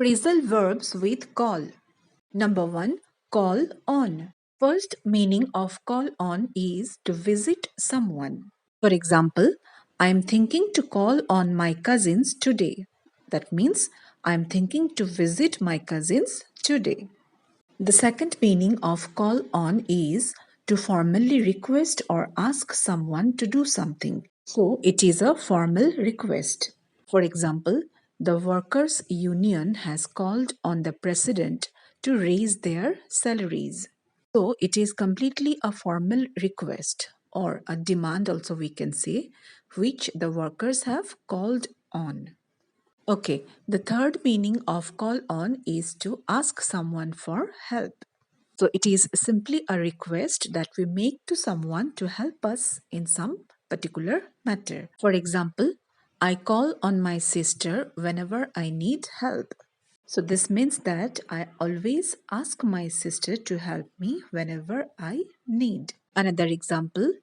Phrasal verbs with call. Number 1. Call on. First meaning of call on is to visit someone. For example, I am thinking to call on my cousins today. That means I am thinking to visit my cousins today. The second meaning of call on is to formally request or ask someone to do something. So it is a formal request. For example, the workers' union has called on the president to raise their salaries. So it is completely a formal request or a demand, also we can say, which the workers have called on. Okay, the third meaning of call on is to ask someone for help. So it is simply a request that we make to someone to help us in some particular matter. For example, I call on my sister whenever I need help. So this means that I always ask my sister to help me whenever I need. Another example,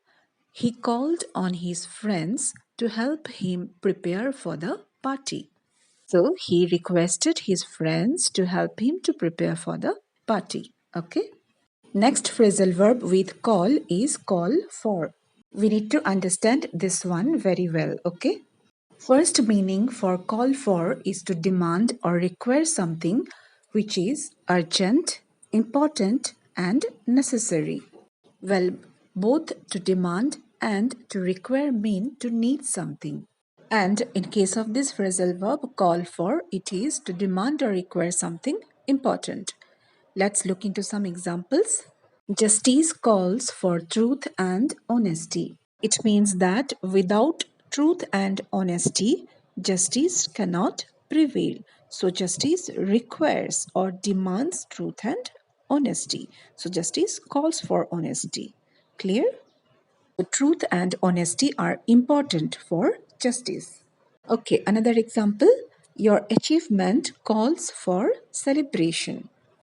he called on his friends to help him prepare for the party. So he requested his friends to help him to prepare for the party. Okay. Next phrasal verb with call is call for. We need to understand this one very well. Okay. First meaning for call for is to demand or require something which is urgent, important, and necessary. Well, both to demand and to require mean to need something. And in case of this phrasal verb call for, it is to demand or require something important. Let's look into some examples. Justice calls for truth and honesty. It means that without truth and honesty, justice cannot prevail. So justice requires or demands truth and honesty. So justice calls for honesty. Clear? The truth and honesty are important for justice. Okay, another example. Your achievement calls for celebration.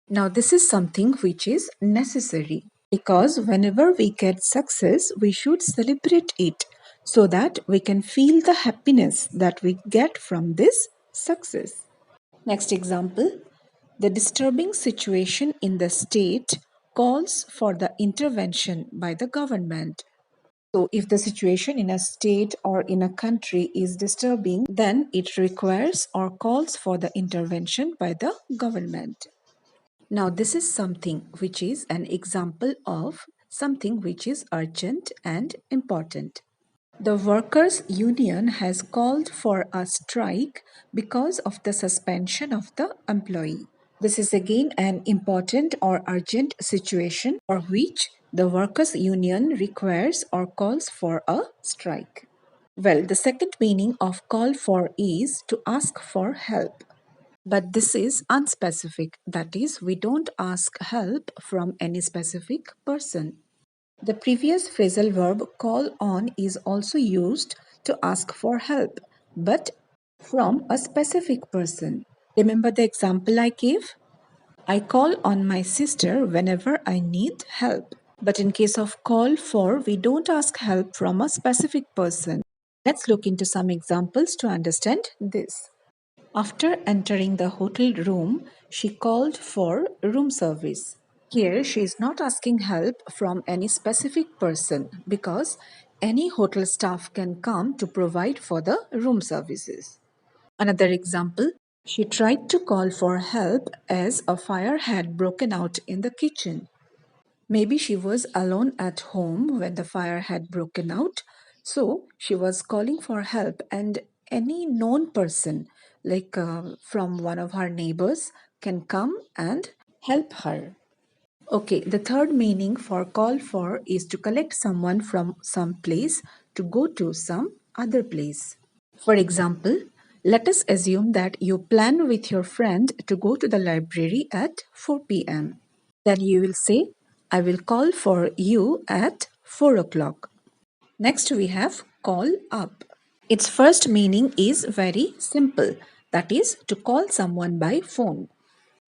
Now, this is something which is necessary because whenever we get success, we should celebrate it so that we can feel the happiness that we get from this success. Next example, the disturbing situation in the state calls for the intervention by the government. So, if the situation in a state or in a country is disturbing, then it requires or calls for the intervention by the government. Now, this is something which is an example of something which is urgent and important. The workers' union has called for a strike because of the suspension of the employee. This is again an important or urgent situation for which the workers' union requires or calls for a strike. Well, the second meaning of call for is to ask for help. But this is unspecific. That is, we don't ask help from any specific person. The previous phrasal verb call on is also used to ask for help, but from a specific person. Remember the example I gave? I call on my sister whenever I need help. But in case of call for, we don't ask help from a specific person. Let's look into some examples to understand this. After entering the hotel room, she called for room service. Here, she is not asking help from any specific person because any hotel staff can come to provide for the room services. Another example, she tried to call for help as a fire had broken out in the kitchen. Maybe she was alone at home when the fire had broken out, so she was calling for help, and any known person, like from one of her neighbors, can come and help her. Okay, the third meaning for call for is to collect someone from some place to go to some other place. For example, let us assume that you plan with your friend to go to the library at 4 p.m. Then you will say, I will call for you at 4 o'clock. Next, we have call up. Its first meaning is very simple, that is, to call someone by phone.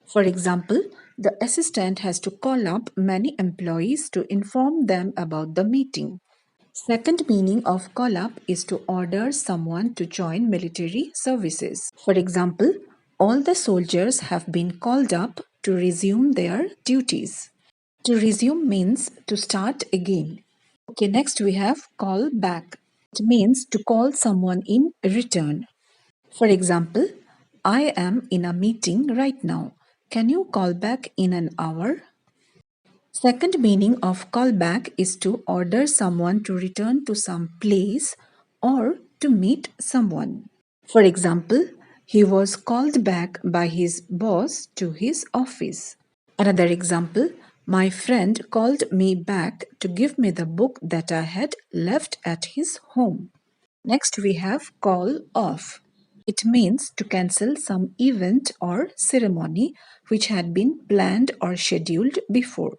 For example, the assistant has to call up many employees to inform them about the meeting. Second meaning of call up is to order someone to join military services. For example, All the soldiers have been called up to resume their duties. To resume means to start again. Okay, next we have call back. It means to call someone in return. For example, I am in a meeting right now. Can you call back in an hour? Second meaning of call back is to order someone to return to some place or to meet someone. For example, he was called back by his boss to his office. Another example, my friend called me back to give me the book that I had left at his home. Next, we have call off. It means to cancel some event or ceremony which had been planned or scheduled before.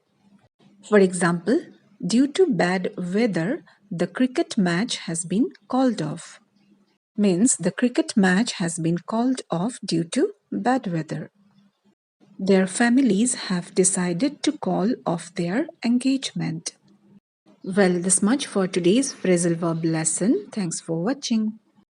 For example, due to bad weather, the cricket match has been called off. Means the cricket match has been called off due to bad weather. Their families have decided to call off their engagement. Well, this much for today's phrasal verb lesson. Thanks for watching.